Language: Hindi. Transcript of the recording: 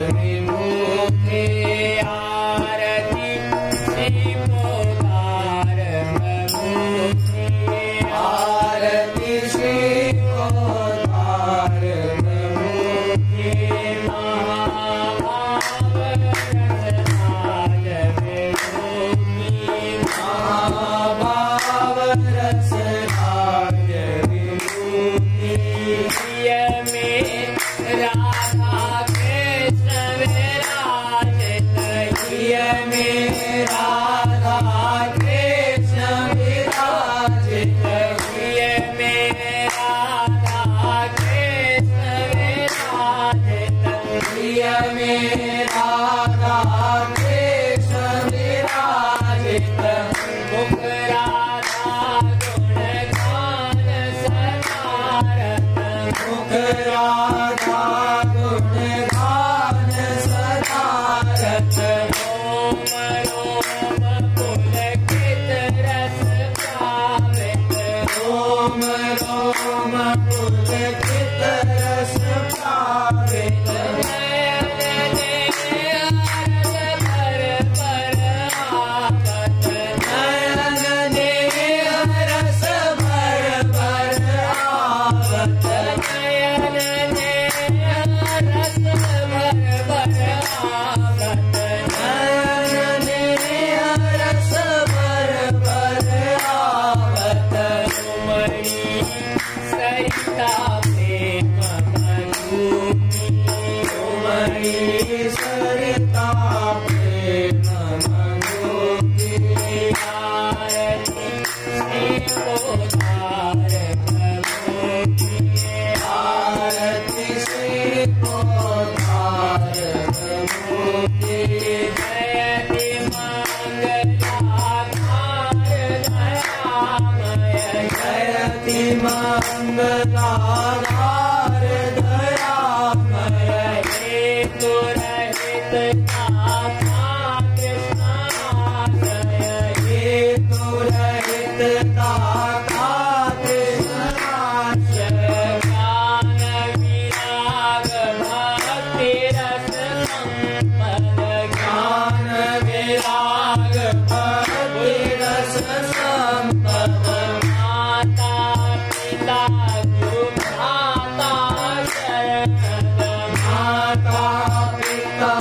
विमुखे आरती श्री पोकार प्रमुखे आरती श्री पोकार प्रमुखे महाभाव रसराज विमुखी महाभाव रसराज विमुखी प्रिय में राधा में राधा कृष्ण विराजित प्रिय में राधा कृष्ण विराजित प्रिय में राधा कृष्ण विराजित मुख राधा गुण गान सदारत मुख राधा गुण गान सदारत रोम रोम पुलकित रस पावित नयन नेहर पर आवत नयन नेहर भर आवत नयन नेहर भर आवत नयन नेहर भर आवत सरिता प्रेम मधुकी सरिता प्रेम मधुकी आरती श्री पोकार प्रमुखी आरती श्री पोकार प्रमुखी जयति जयति मंगलाधार दयामय हेतु रहित दाता कृष्णाशय हेतु रहित दाता कृष्णाशय ज्ञान विराग भक्ति रस संपद ज्ञान विराग भक्ति रस संपद माता पिता